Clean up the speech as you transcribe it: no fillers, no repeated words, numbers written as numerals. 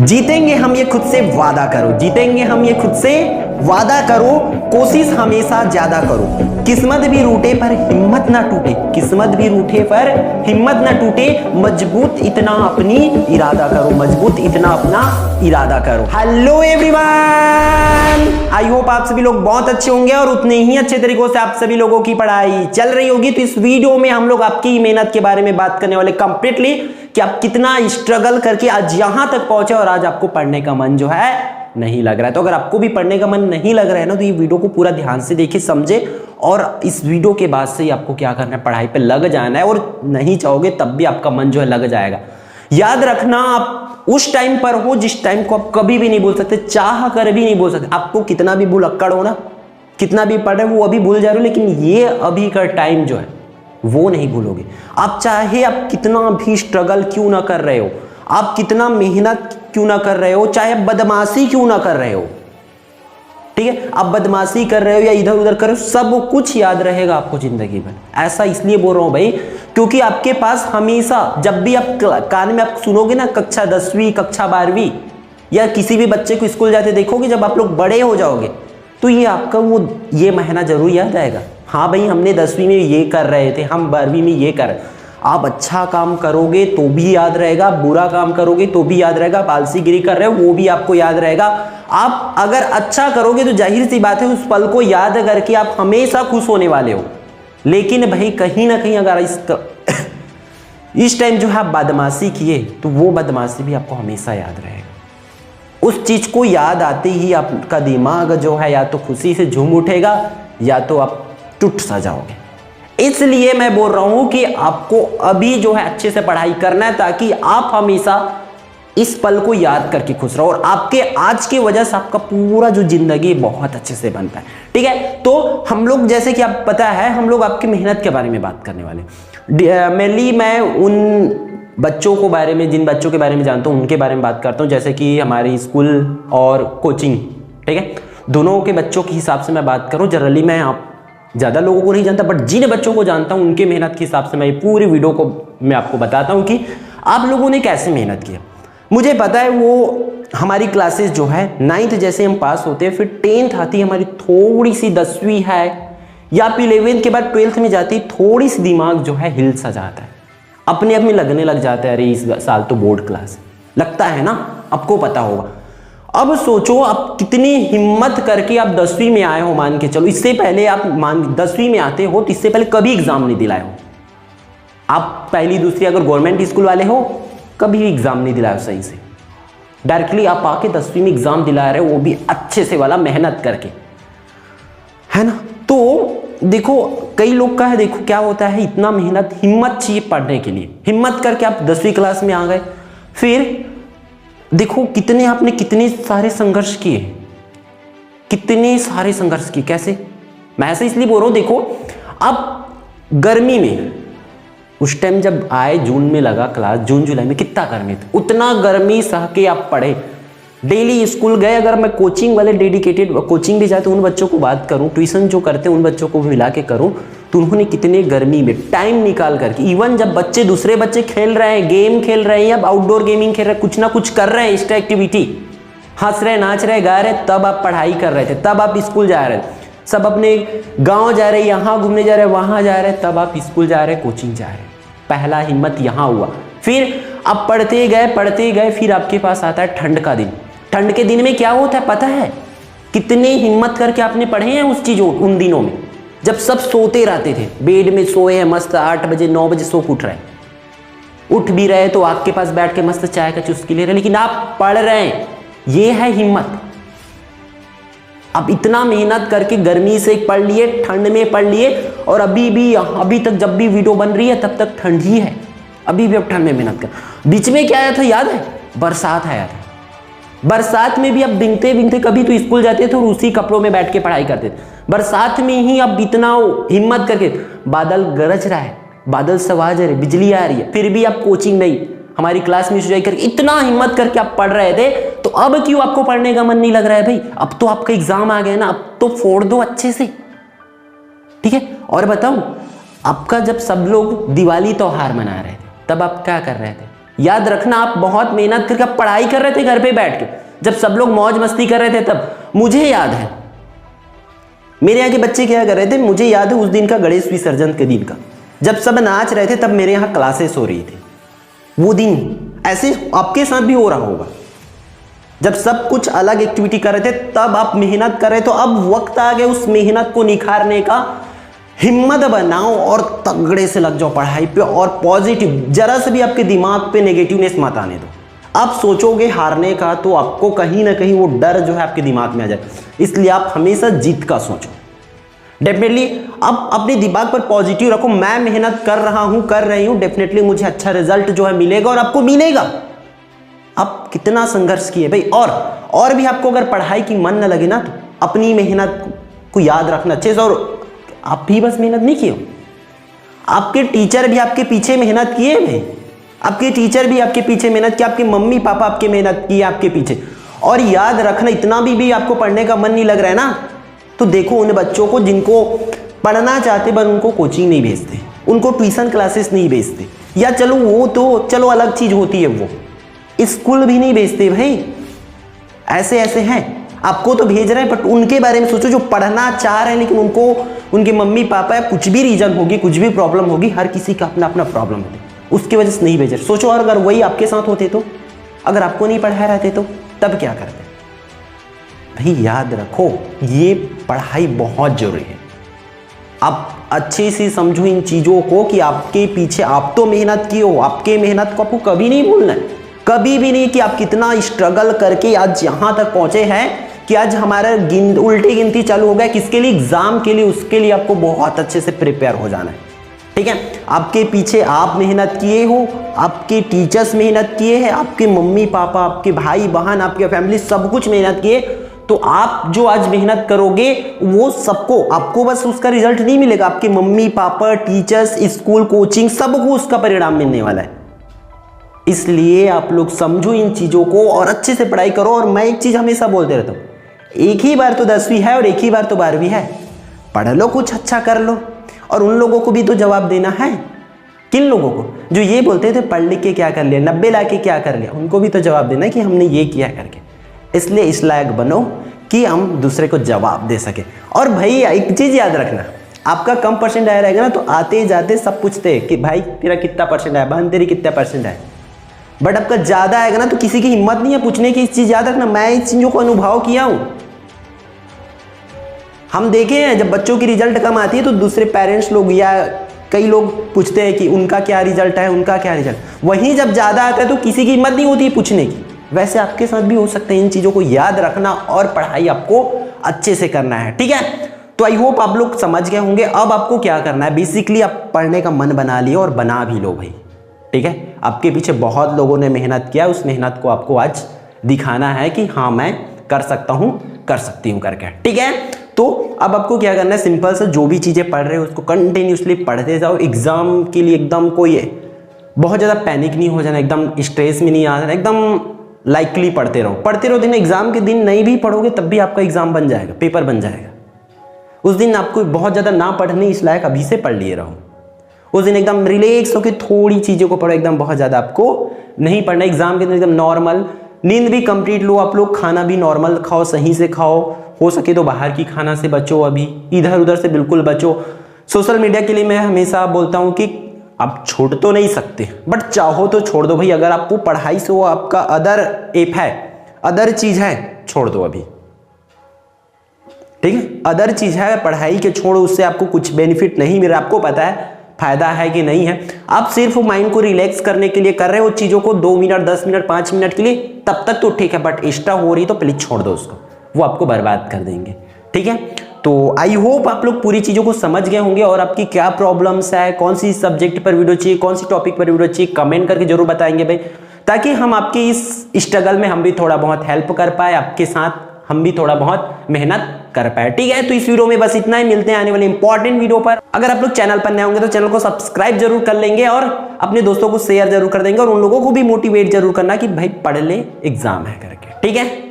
जीतेंगे हम ये खुद से वादा करो, जीतेंगे हम ये खुद से वादा करो, कोशिश हमेशा ज्यादा करो, किस्मत भी रूठे पर हिम्मत ना टूटे, किस्मत भी रूठे पर हिम्मत ना टूटे, मजबूत इतना अपनी इरादा करो, मजबूत इतना अपना इरादा करो। हेलो एवरीवन, आई होप आप सभी लोग बहुत अच्छे होंगे और उतने ही अच्छे तरीकों से आप सभी लोगों की पढ़ाई चल रही होगी। तो इस वीडियो में हम लोग आपकी मेहनत के बारे में बात करने वाले कंप्लीटली कि आप कितना स्ट्रगल करके आज यहां तक पहुंचे और आज आपको पढ़ने का मन जो है नहीं लग रहा है। तो अगर आपको भी पढ़ने का मन नहीं लग रहा है ना, तो ये वीडियो को पूरा ध्यान से देखिए, समझे, और इस वीडियो के बाद से ही आपको क्या करना है, पढ़ाई पे लग जाना है। और नहीं चाहोगे तब भी आपका मन जो है लग जाएगा। याद रखना, आप उस टाइम पर हो जिस टाइम को आप कभी भी नहीं भूल सकते, चाह कर भी नहीं भूल सकते। आपको कितना भी भुलक्कड़ हो ना, कितना भी पढ़े वो अभी भूल जा रहे हो, लेकिन ये अभी का टाइम जो है वो नहीं भूलोगे। आप चाहे आप कितना भी स्ट्रगल क्यों ना कर रहे हो, आप कितना मेहनत क्यों ना कर रहे हो, चाहे बदमाशी क्यों ना कर रहे हो, ठीक है, आप बदमाशी कर रहे हो या इधर उधर कर रहे हो, सब कुछ याद रहेगा आपको जिंदगी भर। ऐसा इसलिए बोल रहा हूं भाई, क्योंकि आपके पास हमेशा जब भी आप कान में आप सुनोगे ना, कक्षा 10वीं कक्षा 12वीं या किसी भी बच्चे को स्कूल जाते देखोगे, जब आप लोग बड़े हो जाओगे तो ये आपका वो ये महीना जरूर याद आएगा। हाँ भाई, हमने 10वीं में ये कर रहे थे, हम 12वीं में ये कर। आप अच्छा काम करोगे तो भी याद रहेगा, बुरा काम करोगे तो भी याद रहेगा, आलसीगिरी कर रहे हो वो भी आपको याद रहेगा। आप अगर अच्छा करोगे तो जाहिर सी बात है उस पल को याद करके आप हमेशा खुश होने वाले हो। लेकिन भाई कहीं ना कहीं अगर इस टाइम जो है आप बदमाशी किए तो वो बदमाशी भी आपको हमेशा याद रहेगा। उस चीज को याद आते ही आपका दिमाग जो है या तो खुशी से झूम उठेगा या तो आप टूट सा जाओगे। इसलिए मैं बोल रहा हूं कि आपको अभी जो है अच्छे से पढ़ाई करना है, ताकि आप हमेशा इस पल को याद करके खुश रहो और आपके आज की वजह से आपका पूरा जो जिंदगी बहुत अच्छे से बनता है। ठीक है, तो हम लोग जैसे कि आप पता है, हम लोग आपकी मेहनत के बारे में बात करने वाले। मेनली मैं उन बच्चों को बारे में, जिन बच्चों के बारे में जानता हूं उनके बारे में बात करता हूं, जैसे कि हमारे स्कूल और कोचिंग, ठीक है, दोनों के बच्चों के हिसाब से मैं बात करूं। जनरली मैं आप ज़्यादा लोगों को नहीं जानता, बट जिन बच्चों को जानता हूं उनके मेहनत के हिसाब से मैं पूरी वीडियो को मैं आपको बताता हूं कि आप लोगों ने कैसे मेहनत किया। मुझे पता है वो हमारी क्लासेस जो है 9th जैसे हम पास होते हैं, फिर 10th आती है हमारी, थोड़ी सी 10वीं है या फिर 11th के बाद 12th में जाती, थोड़ी सी दिमाग जो है हिल सा जाता है, अपने आप में लगने लग जाता है, अरे इस साल तो बोर्ड क्लास लगता है ना, आपको पता होगा। अब सोचो आप कितनी हिम्मत करके आप 10वीं में आए हो, मान के चलो, इससे पहले आप 10वीं में आते हो तो इससे पहले कभी एग्जाम नहीं दिलाए हो आप। पहली दूसरी अगर गवर्नमेंट स्कूल वाले हो, कभी एग्जाम नहीं दिलाए हो सही से, डायरेक्टली आप आके 10वीं में एग्जाम दिला रहे हो, वो भी अच्छे से वाला मेहनत करके, है ना। तो देखो कई लोग का है, देखो क्या होता है, इतना मेहनत हिम्मत चाहिए पढ़ने के लिए, हिम्मत करके आप 10वीं क्लास में आ गए। फिर देखो कितने आपने कितने सारे संघर्ष किए, कितने सारे संघर्ष किए। कैसे, मैं ऐसे इसलिए बोल रहा हूं, देखो अब गर्मी में उस टाइम जब आए, जून में लगा क्लास, जून जुलाई में कितना गर्मी था, उतना गर्मी सह के आप पढ़े, डेली स्कूल गए। अगर मैं कोचिंग वाले डेडिकेटेड कोचिंग भी जाते उन बच्चों को बात करूं, ट्यूशन जो करते हैं उन बच्चों को भी मिला के करूं, तो उन्होंने कितने गर्मी में टाइम निकाल करके, इवन जब बच्चे दूसरे बच्चे खेल रहे हैं, गेम खेल रहे हैं या आउटडोर गेमिंग खेल रहे हैं, कुछ ना कुछ कर रहे हैं, एक्स्ट्रा एक्टिविटी, हंस रहे, नाच रहे, गा रहे, तब आप पढ़ाई कर रहे थे, तब आप स्कूल जा रहे थे। सब अपने गाँव जा रहे, यहाँ घूमने जा रहे, वहाँ जा रहे, तब आप स्कूल जा रहे, कोचिंग जा रहे। पहला हिम्मत यहाँ हुआ। फिर आप पढ़ते गए, फिर आपके पास आता है ठंड का दिन। ठंड के दिन में क्या होता है पता है, कितने हिम्मत करके आपने पढ़े हैं उस चीज़ों, उन दिनों में जब सब सोते रहते थे, बेड में सोए हैं मस्त, 8 बजे 9 बजे सो उठ रहे, उठ भी रहे तो आग के पास बैठ के मस्त चाय का चुस्की ले रहे, लेकिन आप पढ़ रहे हैं, ये है हिम्मत। अब इतना मेहनत करके गर्मी से पढ़ लिए, ठंड में पढ़ लिए, और अभी तक जब भी वीडियो बन रही है तब तक ठंड ही है, अभी भी अब ठंड में मेहनत कर। बीच में क्या आया था याद है, बरसात आया था। बरसात में भी आप भीगते भीगते कभी तो स्कूल जाते थे और उसी कपड़ों में बैठ के पढ़ाई करते थे। बरसात में ही आप इतना हिम्मत करके, बादल गरज रहा है, बादल सवाज रहे, बिजली आ रही है, फिर भी आप कोचिंग नहीं, हमारी क्लास में सुजाई करके इतना हिम्मत करके आप पढ़ रहे थे, तो अब क्यों आपको पढ़ने का मन नहीं लग रहा है भाई? अब तो आपका एग्जाम आ गया ना, अब तो फोड़ दो अच्छे से, ठीक है। और बताऊं, आपका जब सब लोग दिवाली त्योहार मना रहे थे, तब आप क्या कर रहे थे? याद रखना, आप बहुत मेहनत करके आप पढ़ाई कर रहे थे घर पे बैठ के, जब सब लोग मौज मस्ती कर रहे थे तब। मुझे याद है मेरे यहाँ के बच्चे क्या कर रहे थे, मुझे याद है उस दिन का, गणेश विसर्जन के दिन का, जब सब नाच रहे थे तब मेरे यहाँ क्लासेस हो रही थी। वो दिन ऐसे आपके साथ भी हो रहा होगा, जब सब कुछ अलग एक्टिविटी कर रहे थे तब आप मेहनत कर रहे, तो अब वक्त आ गया उस मेहनत को निखारने का। हिम्मत बनाओ और तगड़े से लग जाओ पढ़ाई पे, और पॉजिटिव, जरा से भी आपके दिमाग पे नेगेटिवनेस मत आने दो। आप सोचोगे हारने का तो आपको कहीं ना कहीं वो डर जो है आपके दिमाग में आ जाए, इसलिए आप हमेशा जीत का सोचो। डेफिनेटली आप अपने दिमाग पर पॉजिटिव रखो, मैं मेहनत कर रहा हूं, कर रही हूं, डेफिनेटली मुझे अच्छा रिजल्ट जो है मिलेगा, और आपको मिलेगा। आप कितना संघर्ष किए भाई। और भी आपको अगर पढ़ाई की मन न लगे ना, तो अपनी मेहनत को याद रखना अच्छे से। और आप भी बस मेहनत नहीं किए, आपके टीचर भी आपके पीछे मेहनत किए भाई, आपके टीचर भी आपके पीछे मेहनत किए, आपके मम्मी पापा आपके मेहनत किए आपके पीछे। और याद रखना, इतना भी आपको पढ़ने का मन नहीं लग रहा है ना, तो देखो उन बच्चों को जिनको पढ़ना चाहते पर उनको कोचिंग नहीं भेजते, उनको ट्यूशन क्लासेस नहीं भेजते, या चलो वो तो चलो अलग चीज होती है, वो स्कूल भी नहीं भेजते भाई। ऐसे ऐसे हैं, आपको तो भेज रहे हैं, बट उनके बारे में सोचो जो पढ़ना चाह रहे हैं, लेकिन उनको उनके मम्मी पापा या कुछ भी रीजन होगी, कुछ भी प्रॉब्लम होगी, हर किसी का अपना अपना प्रॉब्लम है, उसकी वजह से नहीं भेज रहे। सोचो अगर वही आपके साथ होते तो, अगर आपको नहीं पढ़ाए रहते तो तब क्या करते भाई। याद रखो ये पढ़ाई बहुत जरूरी है। आप अच्छे से समझो इन चीजों को कि आपके पीछे आप तो मेहनत किए हो, आपके मेहनत को आपको कभी नहीं भूलना है, कभी भी नहीं, कि आप कितना स्ट्रगल करके आज यहां तक पहुंचे हैं, कि आज हमारा उल्टी गिनती चालू हो गया किसके लिए, एग्जाम के लिए। उसके लिए आपको बहुत अच्छे से प्रिपेयर हो जाना है, ठीक है। आपके पीछे आप मेहनत किए हो, आपके टीचर्स मेहनत किए हैं, आपके मम्मी पापा, आपके भाई बहन, आपके फैमिली, सब कुछ मेहनत किए। तो आप जो आज मेहनत करोगे वो सबको, आपको बस उसका रिजल्ट नहीं मिलेगा, आपके mummy papa, teachers, school, coaching, सबको उसका परिणाम मिलने वाला है। इसलिए आप लोग समझो इन चीजों को और अच्छे से पढ़ाई करो। और मैं एक चीज हमेशा बोलते रहता हूं, एक ही बार तो 10वीं है और एक ही बार तो 12वीं है, पढ़ लो, कुछ अच्छा कर लो। और उन लोगों को भी तो जवाब देना है। किन लोगों को? जो ये बोलते थे पढ़ लिख के क्या कर लिया, 90 ला के क्या कर लिया, उनको भी तो जवाब देना है कि हमने ये किया करके। इसलिए इस लायक बनो कि हम दूसरे को जवाब दे सके। और भाई एक चीज याद रखना, आपका कम परसेंट आया रहेगा ना तो आते जाते सब पूछते हैं कि भाई तेरा कितना परसेंट आया, बहन तेरी कितना परसेंट आया। बट आपका ज्यादा आएगा ना तो किसी की हिम्मत नहीं है पूछने की। इस चीज याद रखना, मैं इस चीजों को अनुभव किया हूं। हम देखे हैं जब बच्चों की रिजल्ट कम आती है तो दूसरे पेरेंट्स लोग या कई लोग पूछते हैं कि उनका क्या रिजल्ट है, उनका क्या रिजल्ट। वहीं जब ज्यादा आता है तो किसी की हिम्मत नहीं होती है पूछने की। वैसे आपके साथ भी हो सकता है। इन चीजों को याद रखना और पढ़ाई आपको अच्छे से करना है, ठीक है। तो आई होप आप लोग समझ गए होंगे। अब आपको क्या करना है, बेसिकली आप पढ़ने का मन बना लिया और बना भी लो भाई, ठीक है। आपके पीछे बहुत लोगों ने मेहनत किया, उस मेहनत को आपको आज दिखाना है कि हाँ मैं कर सकता हूं, कर सकती हूं करके, ठीक है। तो अब आपको क्या करना है, सिंपल से जो भी चीजें पढ़ रहे हो उसको कंटिन्यूसली पढ़ते जाओ। एग्जाम के लिए एकदम कोई बहुत ज्यादा पैनिक नहीं हो जाना, एकदम स्ट्रेस में नहीं आ जाना, एकदम लाइकली पढ़ते रहो दिन। एग्जाम के दिन नहीं भी पढ़ोगे तब भी आपका एग्जाम बन जाएगा, पेपर बन जाएगा। उस दिन आपको बहुत ज्यादा ना पढ़ने इस लायक अभी से पढ़ लिए रहो। उस दिन एकदम रिलैक्स होकर थोड़ी चीजों को पढ़ो, एकदम बहुत ज्यादा आपको नहीं पढ़ना। एग्जाम के दिन एकदम नॉर्मल, नींद भी कंप्लीट लो आप लोग, खाना भी नॉर्मल खाओ, सही से खाओ, हो सके तो बाहर की खाना से बचो, अभी इधर उधर से बिल्कुल बचो। सोशल मीडिया के लिए मैं हमेशा बोलता हूं कि आप छोड़ तो नहीं सकते बट चाहो तो छोड़ दो भाई। अगर आपको पढ़ाई से वो आपका अदर ऐप है, अदर चीज है, छोड़ दो अभी, ठीक है। अदर चीज है, पढ़ाई के छोड़ो, उससे आपको कुछ बेनिफिट नहीं मिल रहा, आपको पता है फायदा है कि नहीं है। आप सिर्फ माइंड को रिलैक्स करने के लिए कर रहे हो चीजों को, 2 मिनट 10 मिनट 5 मिनट के लिए, तब तक तो ठीक है, बट एक्स्ट्रा हो रही तो प्लीज छोड़ दो उसको, वो आपको बर्बाद कर देंगे, ठीक है। तो आई होप आप लोग पूरी चीजों को समझ गए होंगे। और आपकी क्या प्रॉब्लम्स है, कौन सी सब्जेक्ट पर वीडियो चाहिए, कौन सी टॉपिक पर वीडियो चाहिए, कमेंट करके जरूर बताएंगे भाई, ताकि हम आपके इस स्ट्रगल में हम भी थोड़ा बहुत हेल्प कर पाए, आपके साथ हम भी थोड़ा बहुत मेहनत कर पाए, ठीक है। तो इस वीडियो में बस इतना ही, मिलते हैं आने वाले इंपॉर्टेंट वीडियो पर। अगर आप लोग चैनल पर नए होंगे तो चैनल को सब्सक्राइब जरूर कर लेंगे और अपने दोस्तों को शेयर जरूर कर देंगे, और उन लोगों को भी मोटिवेट जरूर करना कि भाई पढ़ ले, एग्जाम है करके, ठीक है।